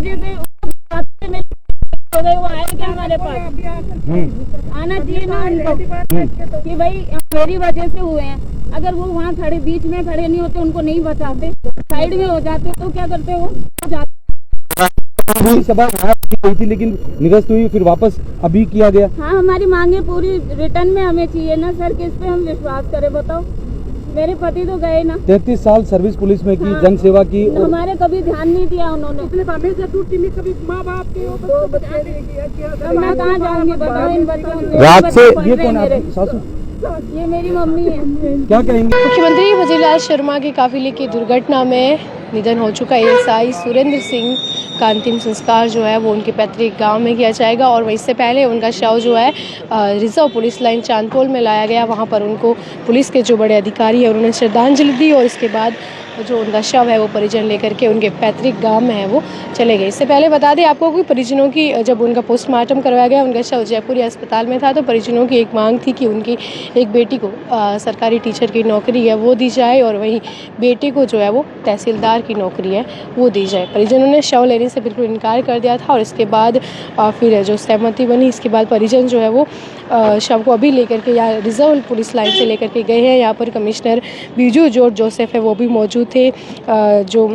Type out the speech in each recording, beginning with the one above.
वजह से वो आए क्या हमारे पास आना चाहिए ना उनको कि भाई मेरी वजह से हुए हैं। अगर वो वहाँ खड़े बीच में खड़े नहीं होते, उनको नहीं बचाते, साइड में हो जाते तो क्या करते वो सभा गई थी लेकिन निरस्त हुई, फिर वापस अभी किया गया। हाँ, हमारी मांगे पूरी रिटर्न में हमें चाहिए ना सर, किस पे हम विश्वास करें बताओ। मेरे पति तो गए ना, 33 साल सर्विस पुलिस में की, हाँ, जन सेवा की। हमारे कभी ध्यान नहीं दिया उन्होंने। कभी माँ बाप के मैं कहाँ जाऊँगी बताओ इन बच्चों। रात से ये कौन है आपकी सासू? ये मेरी मम्मी है। क्या कहेंगे? मुख्यमंत्री वजीरलाल शर्मा के काफिले की दुर्घटना में निधन हो चुका एएसआई सुरेंद्र सिंह का अंतिम संस्कार जो है वो उनके पैतृक गांव में किया जाएगा और इससे पहले उनका शव जो है रिजर्व पुलिस लाइन चांदपोल में लाया गया। वहां पर उनको पुलिस के जो बड़े अधिकारी हैं उन्होंने श्रद्धांजलि दी और इसके बाद जो उनका शव है वो परिजन लेकर के उनके पैतृक गांव में है वो चले गए। इससे पहले बता दें आपको कि परिजनों की जब उनका पोस्टमार्टम करवाया गया, उनका शव जयपुर अस्पताल में था, तो परिजनों की एक मांग थी कि उनकी एक बेटी को सरकारी टीचर की नौकरी है वो दी जाए और वहीं बेटे को जो है वो तहसीलदार की नौकरी है वो दी जाए। परिजनों ने शव लेने से बिल्कुल इनकार कर दिया था और इसके बाद फिर जो सहमति बनी, इसके बाद परिजन जो है वो शव को अभी लेकर के यहाँ रिजर्व पुलिस लाइन से लेकर के गए हैं। यहाँ पर कमिश्नर बीजू जॉर्ज जोसेफ है वो भी मौजूद थे। जो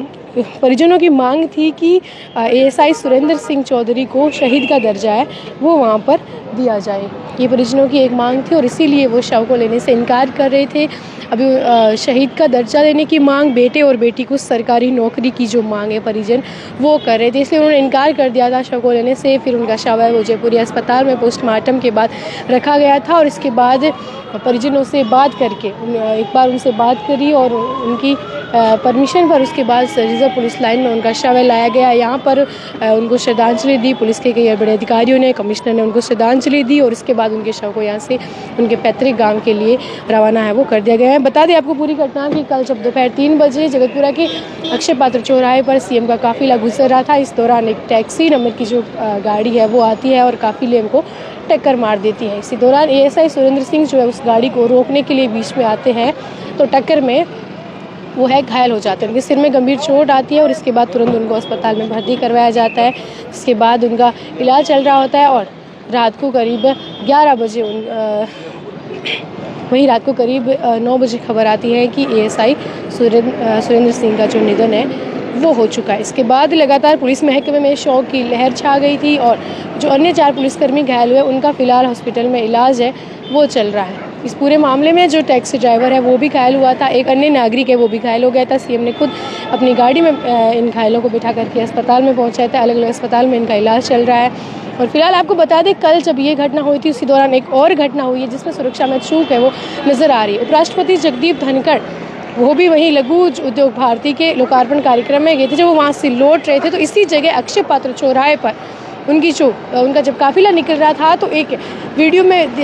परिजनों की मांग थी कि एएसआई सुरेंद्र सिंह चौधरी को शहीद का दर्जा है वो वहाँ पर दिया जाए, ये परिजनों की एक मांग थी और इसीलिए वो शव को लेने से इनकार कर रहे थे। अभी शहीद का दर्जा देने की मांग, बेटे और बेटी को सरकारी नौकरी की जो मांग है परिजन वो कर रहे थे, इसलिए उन्होंने इनकार कर दिया था शव को लेने से। फिर उनका शव है वो जयपुरी अस्पताल में पोस्टमार्टम के बाद रखा गया था और इसके बाद परिजनों से बात करके एक बार उनसे बात करी और उनकी परमिशन पर उसके बाद रिजर्व पुलिस लाइन में उनका शव लाया गया। यहाँ पर उनको श्रद्धांजलि दी, पुलिस के कई बड़े अधिकारियों ने, कमिश्नर ने उनको श्रद्धांजलि दी और इसके बाद उनके शव को यहाँ से उनके पैतृक गांव के लिए रवाना है वो कर दिया गया है। बता दें आपको पूरी घटना कि कल जब दोपहर 3 बजे जगतपुरा के अक्षय पात्र चौराहे पर सीएम का काफिला गुजर रहा था, इस दौरान एक टैक्सी नंबर की जो गाड़ी है वो आती है और काफिले को टक्कर मार देती है। इसी दौरान एएसआई सुरेंद्र सिंह जो है उस गाड़ी को रोकने के लिए बीच में आते हैं तो टक्कर में वो है घायल हो जाते हैं, उनके सिर में गंभीर चोट आती है और इसके बाद तुरंत उनको अस्पताल में भर्ती करवाया जाता है। इसके बाद उनका इलाज चल रहा होता है और रात को करीब 11 बजे वहीं रात को करीब 9 बजे खबर आती है कि एएसआई सुरेंद्र सिंह का जो निधन है वो हो चुका है। इसके बाद लगातार पुलिस महकमे में शोक की लहर छा गई थी और जो अन्य 4 पुलिसकर्मी घायल हुए उनका फिलहाल हॉस्पिटल में इलाज है वो चल रहा है। इस पूरे मामले में जो टैक्सी ड्राइवर है वो भी घायल हुआ था, एक अन्य नागरिक है वो भी घायल हो गया था। सीएम ने खुद अपनी गाड़ी में इन घायलों को बिठा करके अस्पताल में पहुंचाया था, अलग अलग अस्पताल में इनका इलाज चल रहा है। और फिलहाल आपको बता दें कल जब ये घटना हुई थी उसी दौरान एक और घटना हुई है जिसमें सुरक्षा में चूक है वो नजर आ रही है। उपराष्ट्रपति जगदीप धनखड़ वो भी वहीं लघु उद्योग भारती के लोकार्पण कार्यक्रम में गए थे। जब वो वहाँ से लौट रहे थे तो इसी जगह अक्षय पात्र चौराहे पर उनका जब काफिला निकल रहा था तो एक वीडियो में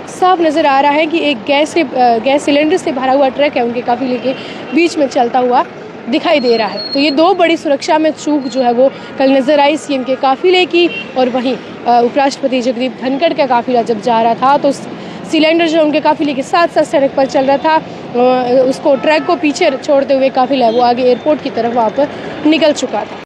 साफ नज़र आ रहा है कि एक गैस सिलेंडर से भरा हुआ ट्रक है उनके काफिले के बीच में चलता हुआ दिखाई दे रहा है। तो ये 2 बड़ी सुरक्षा में चूक जो है वो कल नज़र आई सीएम के काफिले की और वहीं उपराष्ट्रपति जगदीप धनखड़ का काफिला जब जा रहा था तो सिलेंडर जो उनके काफिले के साथ साथ सड़क पर चल रहा था, उसको ट्रक को पीछे छोड़ते हुए काफिला वो आगे एयरपोर्ट की तरफ वहाँ पर निकल चुका था।